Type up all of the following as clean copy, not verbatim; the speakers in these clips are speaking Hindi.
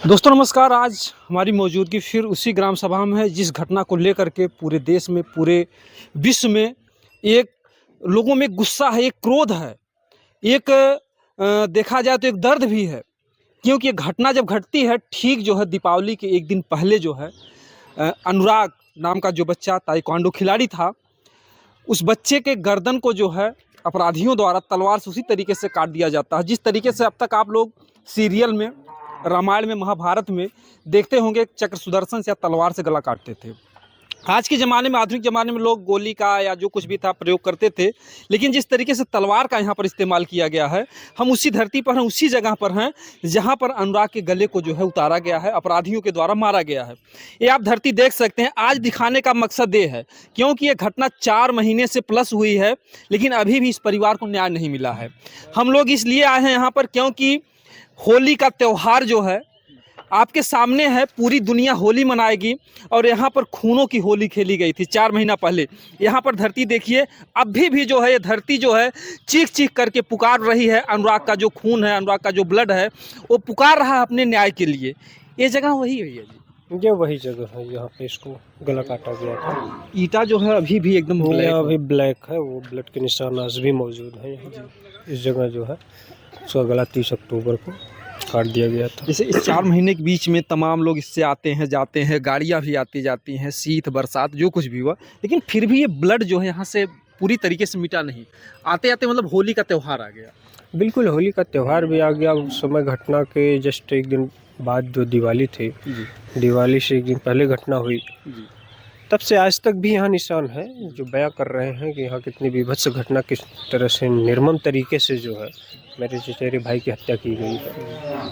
दोस्तों नमस्कार। आज हमारी मौजूदगी फिर उसी ग्राम सभा में है जिस घटना को लेकर के पूरे देश में, पूरे विश्व में एक लोगों में गुस्सा है, एक क्रोध है, एक देखा जाए तो एक दर्द भी है। क्योंकि ये घटना जब घटती है ठीक जो है दीपावली के एक दिन पहले जो है अनुराग नाम का जो बच्चा ताइक्वांडो खिलाड़ी था, उस बच्चे के गर्दन को जो है अपराधियों द्वारा तलवार से उसी तरीके से काट दिया जाता है जिस तरीके से अब तक आप लोग सीरियल में, रामायण में, महाभारत में देखते होंगे चक्र सुदर्शन से या तलवार से गला काटते थे। आज के ज़माने में, आधुनिक ज़माने में लोग गोली का या जो कुछ भी था प्रयोग करते थे, लेकिन जिस तरीके से तलवार का यहाँ पर इस्तेमाल किया गया है, हम उसी धरती पर हैं, उसी जगह पर हैं जहाँ पर अनुराग के गले को जो है उतारा गया है, अपराधियों के द्वारा मारा गया है। ये आप धरती देख सकते हैं। आज दिखाने का मकसद ये है क्योंकि ये घटना 4 महीने से प्लस हुई है, लेकिन अभी भी इस परिवार को न्याय नहीं मिला है। हम लोग इसलिए आए हैं यहाँ पर क्योंकि होली का त्यौहार जो है आपके सामने है। पूरी दुनिया होली मनाएगी और यहाँ पर खूनों की होली खेली गई थी 4 महीना पहले। यहाँ पर धरती देखिए, अभी भी जो है ये धरती जो है चीख चीख करके पुकार रही है। अनुराग का जो खून है, अनुराग का जो ब्लड है, वो पुकार रहा है अपने न्याय के लिए। ये जगह वही है जी, ये वही जगह है, यहाँ पे इसको गला काटा गया था। ईटा जो है अभी भी एकदम ये ब्लैक अभी ब्लैक है, वो ब्लड के निशान आज भी मौजूद है यहाँ। इस जगह जो है उसका गला 30 अक्टूबर को काट दिया गया था। जैसे इस 4 महीने के बीच में तमाम लोग इससे आते हैं जाते हैं, गाड़ियाँ भी आती जाती हैं, शीत बरसात जो कुछ भी हुआ, लेकिन फिर भी ये ब्लड जो है यहाँ से पूरी तरीके से मिटा नहीं। आते आते मतलब होली का त्यौहार आ गया। बिल्कुल, होली का त्यौहार भी आ गया। उस समय घटना के जस्ट एक दिन बाद जो दिवाली थी, दिवाली से एक दिन पहले घटना हुई, तब से आज तक भी यहाँ निशान है जो बयां कर रहे हैं कि यहाँ कितनी विभत्स घटना किस तरह से निर्मम तरीके से जो है मेरे चचेरे भाई की हत्या की गई है।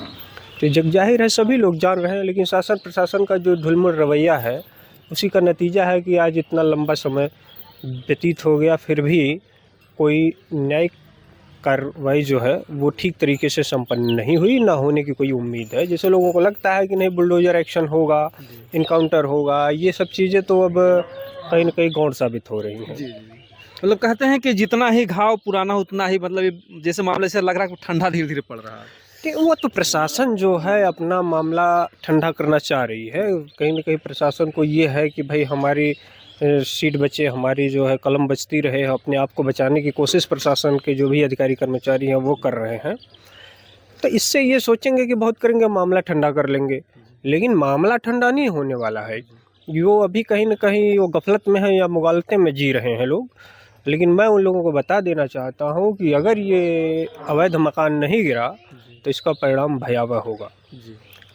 तो जग जाहिर है, सभी लोग जान रहे हैं, लेकिन शासन प्रशासन का जो ढुलमुल रवैया है उसी का नतीजा है कि आज इतना लंबा समय व्यतीत हो गया, फिर भी कोई न्यायिक कार्रवाई जो है वो ठीक तरीके से संपन्न नहीं हुई, ना होने की कोई उम्मीद है। जैसे लोगों को लगता है कि नहीं, बुलडोजर एक्शन होगा, इनकाउंटर होगा, ये सब चीज़ें तो अब कहीं ना कहीं गौण साबित हो रही हैं। मतलब कहते हैं कि जितना ही घाव पुराना उतना ही, मतलब ये जैसे मामले से लग रहा है कि ठंडा धीरे धीरे पड़ रहा है। तो वो तो प्रशासन जो है अपना मामला ठंडा करना चाह रही है। कहीं ना कहीं प्रशासन को ये है कि भाई हमारी सीट बचे, हमारी जो है कलम बचती रहे। अपने आप को बचाने की कोशिश प्रशासन के जो भी अधिकारी कर्मचारी हैं वो कर रहे हैं। तो इससे ये सोचेंगे कि बहुत करेंगे, मामला ठंडा कर लेंगे, लेकिन मामला ठंडा नहीं होने वाला है। वो अभी कहीं ना कहीं वो गफलत में है या मुगालते में जी रहे हैं लोग। लेकिन मैं उन लोगों को बता देना चाहता हूँ कि अगर ये अवैध मकान नहीं गिरा तो इसका परिणाम भयावह होगा।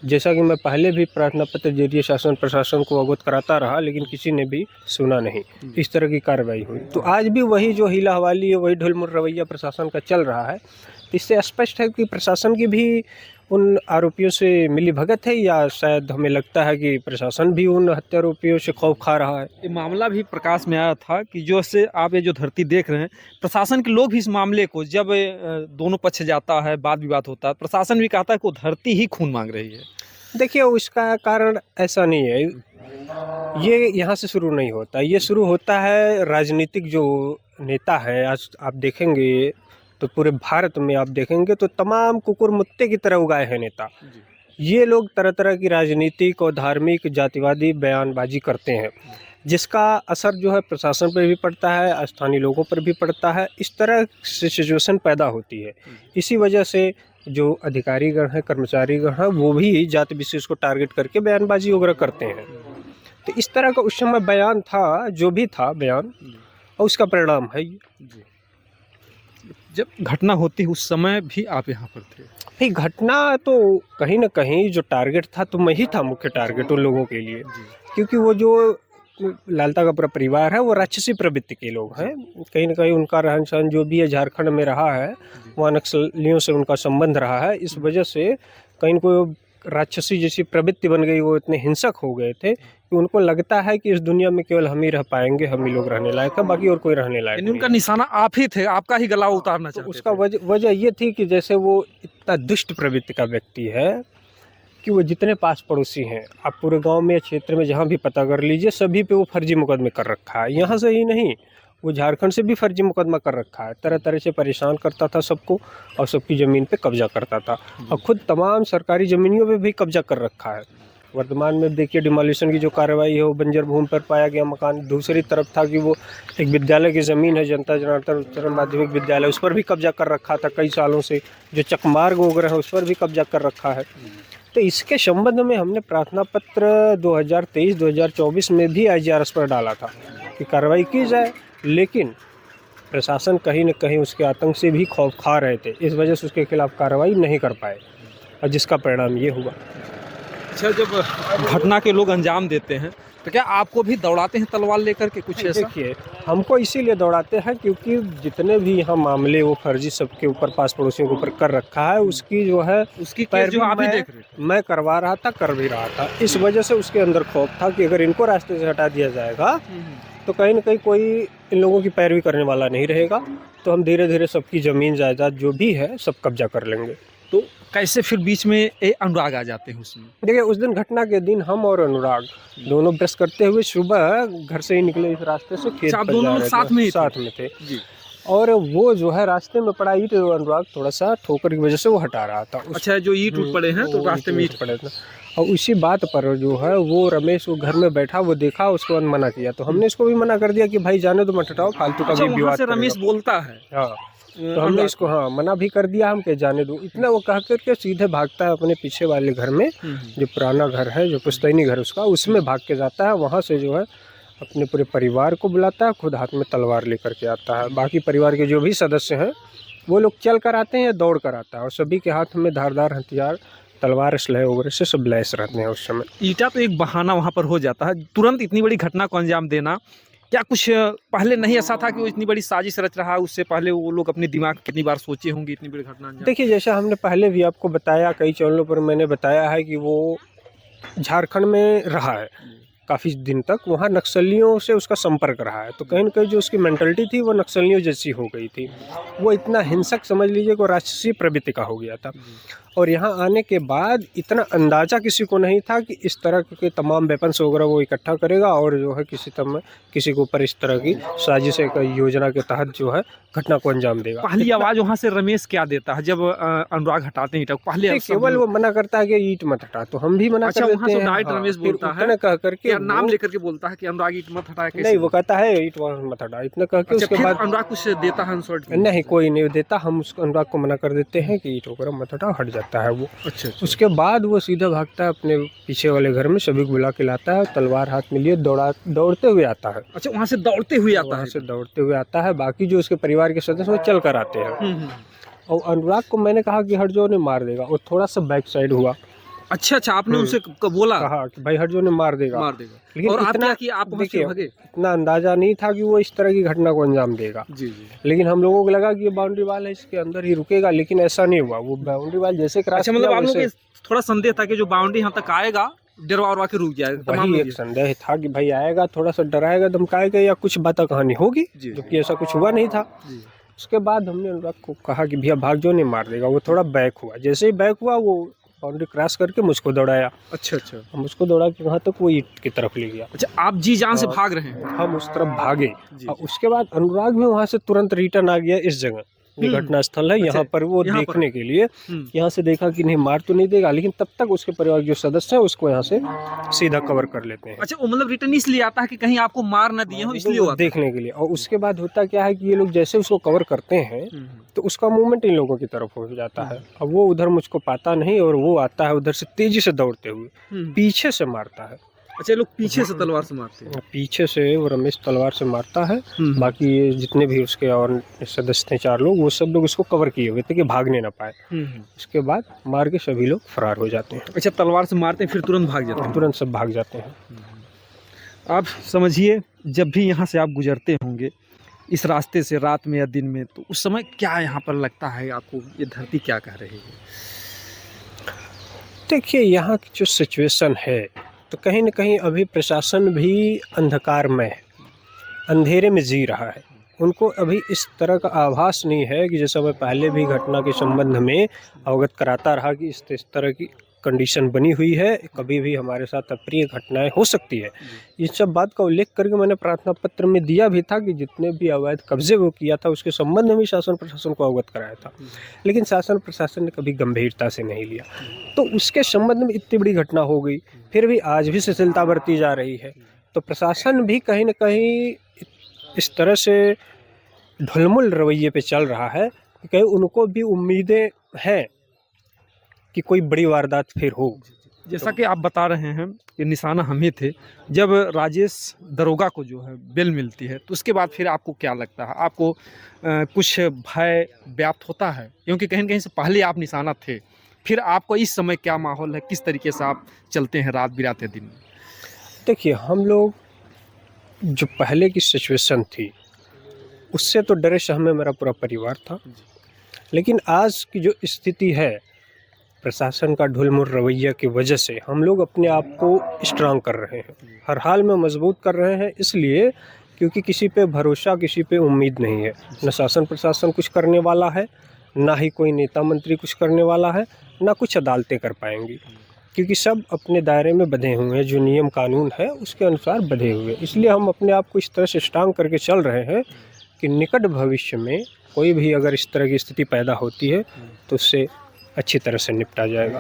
जैसा कि मैं पहले भी प्रार्थना पत्र जरिए शासन प्रशासन को अवगत कराता रहा, लेकिन किसी ने भी सुना नहीं, इस तरह की कार्रवाई हुई। तो आज भी वही जो हीला हवाली है, वही ढुलमुल रवैया प्रशासन का चल रहा है। तो इससे स्पष्ट है कि प्रशासन की भी उन आरोपियों से मिली भगत है, या शायद हमें लगता है कि प्रशासन भी उन हत्यारोपियों से खौफ खा रहा है। ये मामला भी प्रकाश में आया था कि जो से आप ये जो धरती देख रहे हैं, प्रशासन के लोग भी इस मामले को, जब दोनों पक्ष जाता है, वाद विवाद होता है, प्रशासन भी कहता है कि वो धरती ही खून मांग रही है। देखिए, उसका कारण ऐसा नहीं है, ये यहाँ से शुरू नहीं होता। ये शुरू होता है राजनीतिक जो नेता है। आज आप देखेंगे तो पूरे भारत में आप देखेंगे तो तमाम कुकुर मुत्ते की तरह उगाए हैं नेता। ये लोग तरह तरह की राजनीतिक और धार्मिक जातिवादी बयानबाजी करते हैं, जिसका असर जो है प्रशासन पर भी पड़ता है, स्थानीय लोगों पर भी पड़ता है। इस तरह से सिचुएशन पैदा होती है। इसी वजह से जो अधिकारीगण हैं, कर्मचारीगण हैं, वो भी जाति विशेष को टारगेट करके बयानबाजी वगैरह करते हैं। तो इस तरह का उस समय बयान था, जो भी था बयान, और उसका परिणाम है ये। जब घटना होती उस समय भी आप यहाँ पर थे? नहीं, घटना तो कहीं ना कहीं जो टारगेट था तो मैं ही था मुख्य टारगेट उन लोगों के लिए, क्योंकि वो जो लालता का पूरा परिवार है वो राक्षसी प्रवृत्ति के लोग हैं। कहीं ना कहीं उनका रहन सहन जो भी है झारखंड में रहा है, वहाँ नक्सलियों से उनका संबंध रहा है। इस वजह से कहीं कोई राक्षसी जैसी प्रवृत्ति बन गई। वो इतने हिंसक हो गए थे कि उनको लगता है कि इस दुनिया में केवल हम ही रह पाएंगे, हम ही लोग रहने लायक है, बाकी और कोई रहने लायक नहीं। उनका निशाना आप ही थे, आपका ही गला उतारना तो चाहते उसका थे। वजह ये थी कि जैसे वो इतना दुष्ट प्रवृत्ति का व्यक्ति है कि वो जितने पास पड़ोसी हैं, आप पूरे गांव में या क्षेत्र में जहां भी पता कर लीजिए, सभी पे वो फर्जी मुकदमे कर रखा है। यहाँ से ही नहीं, वो झारखंड से भी फर्जी मुकदमा कर रखा है, तरह तरह से परेशान करता था सबको और सबकी ज़मीन पे कब्जा करता था और ख़ुद तमाम सरकारी ज़मीनों पे भी कब्जा कर रखा है। वर्तमान में देखिए डिमोलिशन की जो कार्रवाई है वो बंजर भूमि पर पाया गया मकान। दूसरी तरफ था कि वो एक विद्यालय की ज़मीन है, जनता जनार्दन उच्चतर माध्यमिक विद्यालय, उस पर भी कब्जा कर रखा था कई सालों से। जो चकमार्ग वगैरह है उस पर भी कब्जा कर रखा है। तो इसके संबंध में हमने प्रार्थना पत्र 2023-2024 में भी IGRS पर डाला था कि कार्रवाई की जाए, लेकिन प्रशासन कहीं न कहीं उसके आतंक से भी खौफ खा रहे थे, इस वजह से उसके खिलाफ कार्रवाई नहीं कर पाए और जिसका परिणाम ये हुआ। अच्छा, जब घटना के लोग अंजाम देते हैं तो क्या आपको भी दौड़ाते हैं तलवार लेकर के कुछ ऐसा? देखिए, हमको इसीलिए दौड़ाते हैं क्योंकि जितने भी यहाँ मामले वो फर्जी सबके ऊपर पास पड़ोसियों के ऊपर कर रखा है, उसकी जो है उसकी केस जो आप ही देख रहे थे। मैं करवा रहा था, कर भी रहा था। इस वजह से उसके अंदर खौफ था कि अगर इनको रास्ते से हटा दिया जाएगा तो कहीं न कहीं कोई इन लोगों की पैरवी करने वाला नहीं रहेगा, तो हम धीरे धीरे सबकी ज़मीन जायदाद जो भी है सब कब्जा कर लेंगे। तो कैसे फिर बीच में अनुराग आ जाते हैं उसमें? देखिए, उस दिन घटना के दिन हम और अनुराग दोनों ब्रश करते हुए सुबह घर से ही निकले इस रास्ते से खेत आप पर दोनों जा लोग रहे साथ थे, में ही थे? साथ में थे जी। और वो जो है रास्ते में पड़ा ईंट, अनुराग थोड़ा सा ठोकर की वजह से वो हटा रहा था। अच्छा, जो ईंट उठ पड़े हैं तो वो रास्ते में ईंट पड़े थे और उसी बात पर जो है वो रमेश वो घर में बैठा, वो देखा, उसके बाद मना किया। तो हमने इसको भी मना कर दिया कि भाई जाने दो, मत हटाओ, फालतू का अच्छा, भी वहाँ विवाद से रमेश करेगा। बोलता है। हाँ, तो हमने इसको मना भी कर दिया, हम के जाने दो। इतना वो कह करके सीधे भागता है अपने पीछे वाले घर में, जो पुराना घर है, जो पुश्तैनी घर उसका, उसमें भाग के जाता है। वहाँ से जो है अपने पूरे परिवार को बुलाता है, खुद हाथ में तलवार लेकर के आता है। बाकी परिवार के जो भी सदस्य हैं वो लोग चल कर आते हैं या दौड़ कर आता है, और सभी के हाथ में धारदार हथियार, तलवार, असलहे वगैरह से सब लैस रहते हैं उस समय। ईटा तो एक बहाना वहाँ पर हो जाता है, तुरंत इतनी बड़ी घटना को अंजाम देना। क्या कुछ पहले नहीं ऐसा था कि वो इतनी बड़ी साजिश रच रहा है? उससे पहले वो लोग अपने दिमाग कितनी बार सोचे होंगे इतनी बड़ी घटना अंजाम? देखिए, जैसा हमने पहले भी आपको बताया, कई चैनलों पर मैंने बताया है कि वो झारखंड में रहा है काफ़ी दिन तक, वहाँ नक्सलियों से उसका संपर्क रहा है। तो कहीं न कहीं जो उसकी मेंटलिटी थी वो नक्सलियों जैसी हो गई थी। वो इतना हिंसक समझ लीजिए कि राक्षसी प्रवृत्ति का हो गया था। और यहाँ आने के बाद इतना अंदाज़ा किसी को नहीं था कि इस तरह के तमाम वेपन्स वगैरह वो इकट्ठा करेगा और जो है किसी के ऊपर इस तरह की साजिश योजना के तहत जो है घटना को अंजाम देगा। पहली आवाज़ वहाँ से रमेश क्या देता है जब अनुराग हटाते हैं ईटा? पहले केवल वो मना करता है कि ईंट मत हटा, तो हम भी मना कर देते हैं। डायरेक्ट रमेश बोलता है, इतना कह करके नाम लेकर के बोलता है कि अनुराग ईंट मत हटाए? नहीं, वो कहता है ईंट मत हटा, इतना कह के उसके बाद अनुराग कुछ देता है आंसर? नहीं, कोई नहीं देता। हम उसको अनुराग को मना कर देते हैं कि ईंट वगैरह मत हटाओ, हट जाता है वो। अच्छा। उसके बाद वो सीधा भागता है अपने पीछे वाले घर में, सभी को बुला के लाता है, तलवार हाथ में लिए दौड़ते हुए आता है। अच्छा, वहाँ से दौड़ते हुए आता है? वहाँ से दौड़ते हुए आता है। बाकी जो उसके परिवार के सदस्य वो चल कर आते हैं। और अनुराग को मैंने कहा कि हट जाओ, ने मार देगा, वो थोड़ा सा बैक साइड हुआ। अच्छा, आपने उनसे बोला? कहा कि भाई हट जाओ, ने मार देगा। लेकिन और आप क्या कि आप देखिए, इतना अंदाजा नहीं था कि वो इस तरह की घटना को अंजाम देगा। जी जी। लेकिन हम लोगों को लगा कि ये बाउंड्री वाल है, इसके अंदर ही रुकेगा, लेकिन ऐसा नहीं हुआ। वो बाउंड्री वाल जैसे क्रॉस अच्छा, मतलब आप लोगों को थोड़ा संदेह था कि जो बाउंड्री यहाँ तक आएगा डरवा के रुक जाएगा? वही एक संदेह था कि भाई आएगा, थोड़ा सा डराएगा, धमकाएगा या कुछ बात कहानी होगी, जो कि ऐसा कुछ हुआ नहीं था। उसके बाद हमने अनुराग को कहा कि भैया भाग जाओ, नहीं मार देगा। वो थोड़ा बैक हुआ, जैसे ही बैक हुआ वो बाउंड्री क्रॉस करके मुझको दौड़ाया। अच्छा। हम उसको दौड़ा के वहाँ तक वो ईंट की तरफ ले गया। अच्छा, आप जी जान से भाग रहे हैं? हम उस तरफ भागे और उसके बाद अनुराग भी वहाँ से तुरंत रिटर्न आ गया इस जगह, ये घटना स्थल है। यहाँ पर वो देखने के लिए यहाँ से देखा कि नहीं मार तो नहीं देगा, लेकिन तब तक उसके परिवार के जो सदस्य हैं उसको यहाँ से सीधा कवर कर लेते हैं। अच्छा, वो मतलब रिटर्न इसलिए आता है कि कहीं आपको मार न दिए हो, इसलिए देखने के लिए। और उसके बाद होता क्या है कि ये लोग जैसे उसको कवर करते हैं तो उसका मूवमेंट इन लोगों की तरफ हो जाता है। अब वो उधर मुझको पाता नहीं और वो आता है उधर से तेजी से दौड़ते हुए, पीछे से मारता है। अच्छा, लोग पीछे से तलवार से मारते हैं? पीछे से वो रमेश तलवार से मारता है। बाकी ये जितने भी उसके और सदस्य थे 4 लोग, वो सब लोग उसको कवर किए हुए थे कि भागने ना पाए। उसके बाद मार के सभी लोग फरार हो जाते हैं। अच्छा, तलवार से मारते हैं फिर तुरंत भाग जाते हैं? तुरंत सब भाग जाते हैं। आप समझिए, जब भी यहाँ से आप गुजरते होंगे इस रास्ते से रात में या दिन में, तो उस समय क्या यहाँ पर लगता है आपको, ये धरती क्या कह रही है? देखिए, यहाँ की जो सिचुएशन है तो कहीं न कहीं अभी प्रशासन भी अंधकार में है, अंधेरे में जी रहा है। उनको अभी इस तरह का आभास नहीं है कि जैसा मैं पहले भी घटना के संबंध में अवगत कराता रहा कि इस तरह की कंडीशन बनी हुई है, कभी भी हमारे साथ अप्रिय घटनाएं हो सकती है। इस सब बात का उल्लेख करके मैंने प्रार्थना पत्र में दिया भी था कि जितने भी अवैध कब्जे वो किया था उसके संबंध में भी शासन प्रशासन को अवगत कराया था, लेकिन शासन प्रशासन ने कभी गंभीरता से नहीं लिया। तो उसके संबंध में इतनी बड़ी घटना हो गई, फिर भी आज भी शिथिलता बरती जा रही है। तो प्रशासन भी कहीं न कहीं इस तरह से ढुलमुल रवैये पे चल रहा है कि कहीं उनको भी उम्मीदें हैं कि कोई बड़ी वारदात फिर हो। जैसा कि आप बता रहे हैं कि निशाना हम ही थे, जब राजेश दरोगा को जो है बेल मिलती है तो उसके बाद फिर आपको क्या लगता है? आपको कुछ भय व्याप्त होता है? क्योंकि कहीं न कहीं से पहले आप निशाना थे, फिर आपको इस समय क्या माहौल है, किस तरीके से आप चलते हैं रात बिराते दिन? देखिए, हम लोग जो पहले की सिचुएशन थी उससे तो डरे सहमे मेरा पूरा परिवार था, लेकिन आज की जो स्थिति है प्रशासन का ढुलमुल रवैया की वजह से हम लोग अपने आप को स्ट्रांग कर रहे हैं, हर हाल में मजबूत कर रहे हैं। इसलिए क्योंकि किसी पे भरोसा, किसी पे उम्मीद नहीं है। न शासन प्रशासन कुछ करने वाला है, ना ही कोई नेता मंत्री कुछ करने वाला है, ना कुछ अदालतें कर पाएंगी, क्योंकि सब अपने दायरे में बंधे हुए हैं, जो नियम कानून है उसके अनुसार बंधे हुए। इसलिए हम अपने आप को इस तरह से स्ट्रांग करके चल रहे हैं कि निकट भविष्य में कोई भी अगर इस तरह की स्थिति पैदा होती है तो उससे अच्छी तरह से निपटा जाएगा।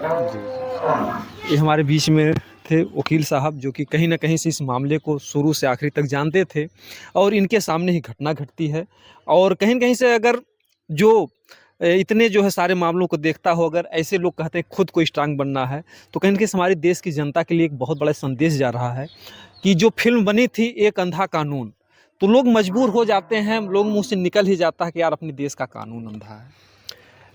ये हमारे बीच में थे वकील साहब, जो कि कहीं न कहीं से इस मामले को शुरू से आखिरी तक जानते थे और इनके सामने ही घटना घटती है। और कहीं न कहीं से अगर जो इतने जो है सारे मामलों को देखता हो, अगर ऐसे लोग कहते हैं खुद को स्ट्रांग बनना है, तो कहीं न कहीं से हमारे देश की जनता के लिए एक बहुत बड़ा संदेश जा रहा है कि जो फ़िल्म बनी थी एक अंधा कानून, तो लोग मजबूर हो जाते हैं, लोग मुँह से निकल ही जाता है कि यार अपने देश का कानून अंधा है।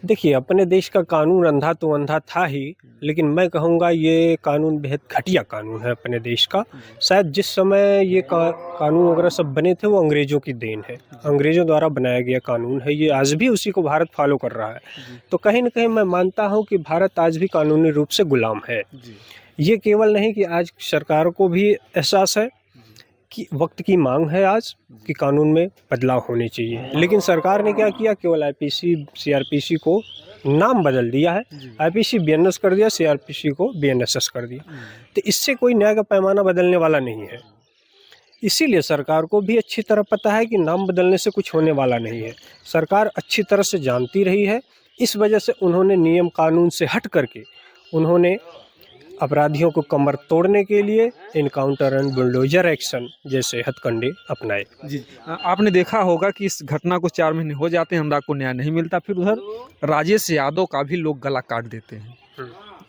देखिए, अपने देश का कानून अंधा तो अंधा था ही, लेकिन मैं कहूँगा ये कानून बेहद घटिया कानून है अपने देश का। शायद जिस समय ये कानून वगैरह सब बने थे वो अंग्रेज़ों की देन है, अंग्रेज़ों द्वारा बनाया गया कानून है। ये आज भी उसी को भारत फॉलो कर रहा है। तो कहीं न कहीं मैं मानता हूँ कि भारत आज भी कानूनी रूप से गुलाम है। ये केवल नहीं कि आज सरकार को भी एहसास है कि वक्त की मांग है आज कि कानून में बदलाव होने चाहिए, लेकिन सरकार ने क्या किया, केवल आईपीसी सीआरपीसी को नाम बदल दिया है। आईपीसी बीएनएस कर दिया, सीआरपीसी को बीएनएसएस कर दिया। तो इससे कोई न्याय का पैमाना बदलने वाला नहीं है। इसीलिए सरकार को भी अच्छी तरह पता है कि नाम बदलने से कुछ होने वाला नहीं है। सरकार अच्छी तरह से जानती रही है, इस वजह से उन्होंने नियम कानून से हट करके उन्होंने अपराधियों को कमर तोड़ने के लिए इनकाउंटर एंड बुलडोजर एक्शन जैसे हथकंडे अपनाए। जी, आपने देखा होगा कि इस घटना को 4 महीने हो जाते हैं, अनुराग को न्याय नहीं मिलता, फिर उधर राजेश यादव का भी लोग गला काट देते हैं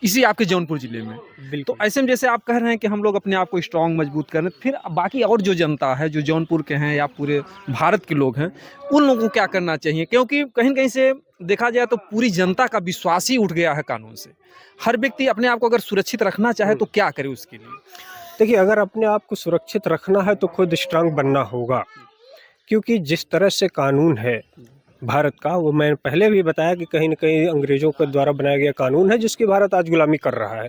इसी आपके जौनपुर जिले में। तो ऐसे में जैसे आप कह रहे हैं कि हम लोग अपने आप को स्ट्रांग मजबूत कर रहे हैं, फिर बाकी और जो जनता है, जो जौनपुर के हैं या पूरे भारत के लोग हैं, उन लोगों को क्या करना चाहिए? क्योंकि कहीं न कहीं से देखा जाए तो पूरी जनता का विश्वास ही उठ गया है कानून से। हर व्यक्ति अपने आप को अगर सुरक्षित रखना चाहे तो क्या करे उसके लिए? देखिए, अगर अपने आप को सुरक्षित रखना है तो खुद स्ट्रांग बनना होगा, क्योंकि जिस तरह से कानून है भारत का, वो मैंने पहले भी बताया कि कहीं न कहीं अंग्रेज़ों के द्वारा बनाया गया कानून है जिसकी भारत आज गुलामी कर रहा है।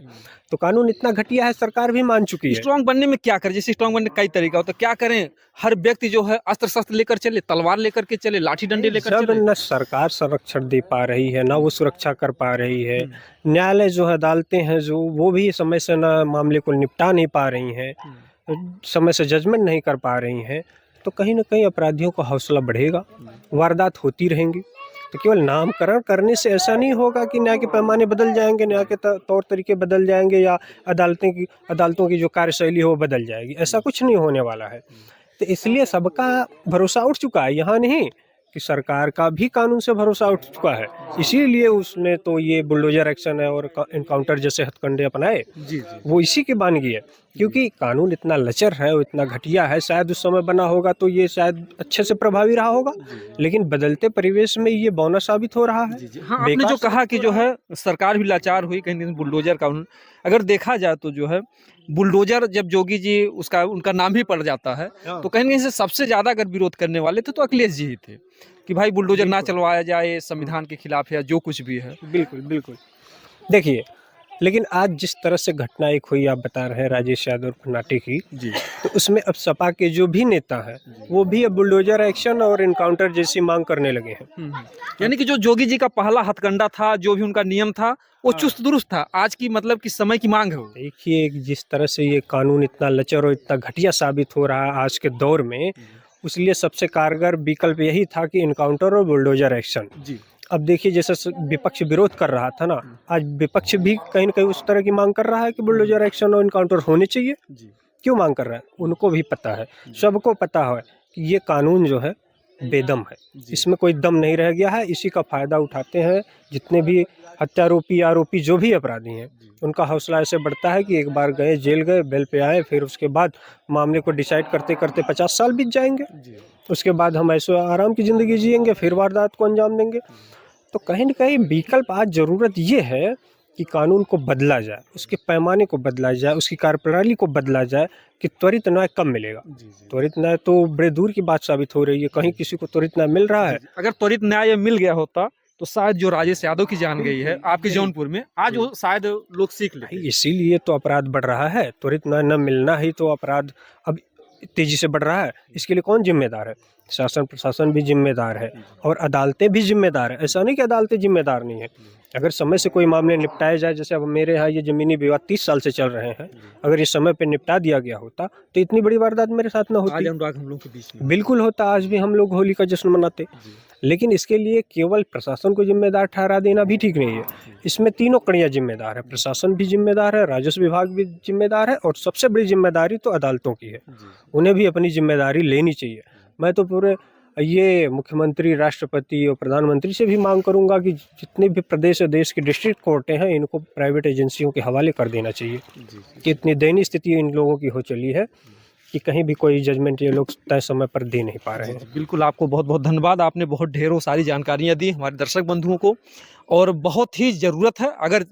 तो कानून इतना घटिया है, सरकार भी मान चुकी है। स्ट्रांग बनने में क्या करें? जैसे स्ट्रांग बनने का कई तरीका होता है, क्या करें? हर व्यक्ति जो है अस्त्र शस्त्र लेकर चले, तलवार लेकर के चले, लाठी डंडे लेकर जब चले। न सरकार संरक्षण दे पा रही है, ना वो सुरक्षा कर पा रही है, न्यायालय जो है, अदालतें हैं जो, वो भी समय से ना मामले को निपटा नहीं पा रही हैं, समय से जजमेंट नहीं कर पा रही हैं, तो कहीं न कहीं अपराधियों का हौसला बढ़ेगा, वारदात होती रहेंगी। तो केवल नामकरण करने से ऐसा नहीं होगा कि न्याय के पैमाने बदल जाएंगे, न्याय के तौर तरीके बदल जाएंगे, या अदालतों की जो कार्यशैली हो वो बदल जाएगी। ऐसा कुछ नहीं होने वाला है। तो इसलिए सबका भरोसा उठ चुका है, यहाँ नहीं कि सरकार का भी कानून से भरोसा उठ चुका है। इसीलिए उसने तो ये बुलडोजर एक्शन है और इनकाउंटर जैसे हथकंडे अपनाए। जी। वो इसी की बानगी है, क्योंकि कानून इतना लचर है, वो इतना घटिया है। शायद उस समय बना होगा तो ये शायद अच्छे से प्रभावी रहा होगा, लेकिन बदलते परिवेश में ये बौना साबित हो रहा है। हाँ, आपने जो कहा कि जो है सरकार भी लाचार हुई, कहीं न कहीं बुलडोजर कानून अगर देखा जाए तो जो है बुलडोजर, जब जोगी जी उनका नाम भी पड़ जाता है, तो कहीं न कहीं से सबसे ज़्यादा अगर विरोध करने वाले थे तो अखिलेश जी ही थे कि भाई बुलडोजर ना चलवाया जाए, संविधान के खिलाफ है, जो कुछ भी है। बिल्कुल बिल्कुल। देखिए, लेकिन आज जिस तरह से घटना एक हुई, आप बता रहे हैं राजेश यादव फर्नाटे की, जी तो उसमें अब सपा के जो भी नेता हैं वो भी अब बुलडोजर एक्शन और इनकाउंटर जैसी मांग करने लगे हैं। यानी कि जो जोगी जी का पहला हथकंडा था, जो भी उनका नियम था, वो हाँ। चुस्त दुरुस्त था। आज की मतलब कि समय की मांग है वो। देखिए जिस तरह से ये कानून इतना लचर और इतना घटिया साबित हो रहा है आज के दौर में, उसलिए सबसे कारगर विकल्प यही था कि इनकाउंटर और बुलडोजर एक्शन। जी अब देखिए जैसे विपक्ष विरोध कर रहा था ना, आज विपक्ष भी कहीं न कहीं उस तरह की मांग कर रहा है कि बुलडोजर एक्शन और इनकाउंटर होने चाहिए। जी क्यों मांग कर रहा है? उनको भी पता है, सबको पता है कि ये कानून जो है बेदम है, इसमें कोई दम नहीं रह गया है। इसी का फ़ायदा उठाते हैं जितने भी हत्यारोपी, आरोपी जो भी अपराधी हैं, उनका हौसला ऐसे बढ़ता है कि एक बार गए, जेल गए, बेल पे आए, फिर उसके बाद मामले को डिसाइड करते-करते 50 साल बीत जाएँगे। उसके बाद हम ऐशो आराम की ज़िंदगी जिएँगे, फिर वारदात को अंजाम देंगे। तो कहीं न कहीं विकल्प आज ज़रूरत ये है कि कानून को बदला जाए, उसके पैमाने को बदला जाए, उसकी कार्यप्रणाली को बदला जाए कि त्वरित न्याय कब मिलेगा। त्वरित न्याय तो बड़े दूर की बात साबित हो रही है, कहीं किसी को त्वरित न्याय मिल रहा है। अगर त्वरित न्याय मिल गया होता तो शायद जो राजेश यादव की जान गई है आपके जौनपुर में, आज वो शायद लोग सीख लेते। भाई इसीलिए तो अपराध बढ़ रहा है, त्वरित न्याय न मिलना ही तो अपराध अब तेजी से बढ़ रहा है। इसके लिए कौन जिम्मेदार है? शासन प्रशासन भी जिम्मेदार है और अदालतें भी जिम्मेदार है। ऐसा नहीं कि अदालतें जिम्मेदार नहीं है। अगर समय से कोई मामले निपटाए जाए, जैसे अब मेरे यहाँ ये ज़मीनी विवाद 30 साल से चल रहे हैं, अगर ये समय पे निपटा दिया गया होता तो इतनी बड़ी वारदात मेरे साथ ना आज होती। अनुराग हम लोग के बीच में बिल्कुल होता, आज भी हम लोग होली का जश्न मनाते। लेकिन इसके लिए केवल प्रशासन को जिम्मेदार ठहरा देना भी ठीक नहीं है। इसमें तीनों कड़ियाँ जिम्मेदार है, प्रशासन भी जिम्मेदार है, राजस्व विभाग भी जिम्मेदार है और सबसे बड़ी जिम्मेदारी तो अदालतों की है। उन्हें भी अपनी जिम्मेदारी लेनी चाहिए। मैं तो पूरे ये मुख्यमंत्री, राष्ट्रपति और प्रधानमंत्री से भी मांग करूंगा कि जितने भी प्रदेश और देश की डिस्ट्रिक्ट कोर्टें हैं, इनको प्राइवेट एजेंसियों के हवाले कर देना चाहिए कि इतनी दयनीय स्थिति इन लोगों की हो चली है कि कहीं भी कोई जजमेंट ये लोग तय समय पर दे नहीं पा रहे हैं। बिल्कुल, आपको बहुत बहुत धन्यवाद। आपने बहुत ढेरों सारी जानकारियाँ दी हमारे दर्शक बंधुओं को, और बहुत ही ज़रूरत है। अगर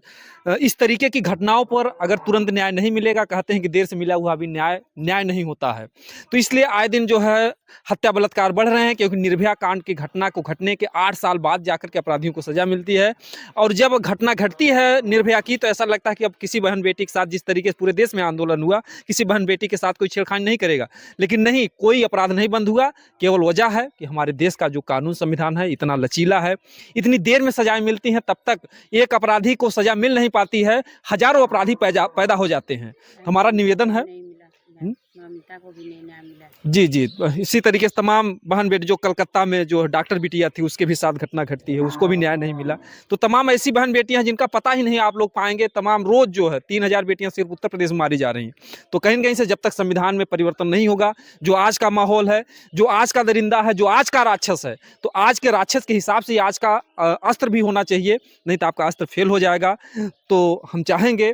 इस तरीके की घटनाओं पर अगर तुरंत न्याय नहीं मिलेगा, कहते हैं कि देर से मिला हुआ भी न्याय नहीं होता है। तो इसलिए आए दिन जो है हत्या बलात्कार बढ़ रहे हैं, क्योंकि निर्भया कांड की घटना को घटने के 8 साल बाद जाकर के अपराधियों को सज़ा मिलती है। और जब घटना घटती है निर्भया की, तो ऐसा लगता है कि अब किसी बहन बेटी के साथ, जिस तरीके से पूरे देश में आंदोलन हुआ, किसी बहन बेटी के साथ कोई छेड़खानी नहीं करेगा। लेकिन नहीं, कोई अपराध नहीं बंद हुआ। केवल वजह है कि हमारे देश का जो कानून संविधान है इतना लचीला है, इतनी देर में सजाएं मिलती हैं, तब तक एक अपराधी को सजा मिल नहीं पाती है, हजारों अपराधी पैदा हो जाते हैं। हमारा निवेदन है ममता को भी नहीं न्याय मिला। जी जी, इसी तरीके से तमाम बहन बेटी, जो कलकत्ता में जो डॉक्टर बिटिया थी उसके भी साथ घटना घटती है, उसको भी न्याय नहीं मिला। तो तमाम ऐसी बहन बेटियां हैं जिनका पता ही नहीं, आप लोग पाएंगे तमाम रोज जो है 3000 बेटियां सिर्फ उत्तर प्रदेश में मारी जा रही हैं। तो कहीं न कहीं से जब तक संविधान में परिवर्तन नहीं होगा, जो आज का माहौल है, जो आज का दरिंदा है, जो आज का राक्षस है, तो आज के राक्षस के हिसाब से आज का अस्त्र भी होना चाहिए, नहीं तो आपका अस्त्र फेल हो जाएगा। तो हम चाहेंगे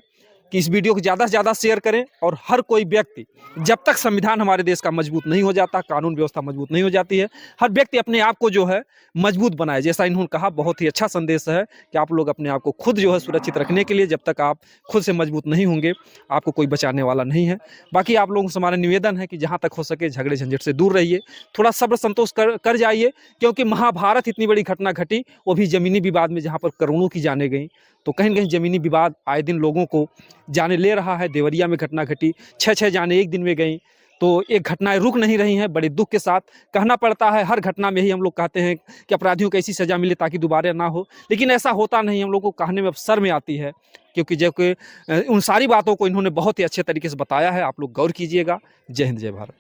कि इस वीडियो को ज़्यादा से ज़्यादा शेयर करें, और हर कोई व्यक्ति, जब तक संविधान हमारे देश का मजबूत नहीं हो जाता, कानून व्यवस्था मजबूत नहीं हो जाती है, हर व्यक्ति अपने आप को जो है मजबूत बनाए। जैसा इन्होंने कहा, बहुत ही अच्छा संदेश है कि आप लोग अपने आप को खुद जो है सुरक्षित रखने के लिए, जब तक आप खुद से मजबूत नहीं होंगे, आपको कोई बचाने वाला नहीं है। बाकी आप लोगों से हमारा निवेदन है कि जहाँ तक हो सके झगड़े झंझट से दूर रहिए, थोड़ा सब्र संतोष कर जाइए, क्योंकि महाभारत इतनी बड़ी घटना घटी, वो भी ज़मीनी विवाद में, जहाँ पर करोड़ों की जानें गई। तो कहीं न कहीं ज़मीनी विवाद आए दिन लोगों को जाने ले रहा है। देवरिया में घटना घटी, 6 जाने एक दिन में गई, तो ये घटनाएं रुक नहीं रही हैं। बड़े दुख के साथ कहना पड़ता है, हर घटना में ही हम लोग कहते हैं कि अपराधियों को ऐसी सज़ा मिले ताकि दोबारा ना हो, लेकिन ऐसा होता नहीं। हम लोग को कहने में अब शर्म आती है, क्योंकि जबकि उन सारी बातों को इन्होंने बहुत ही अच्छे तरीके से बताया है। आप लोग गौर कीजिएगा। जय हिंद, जय भारत।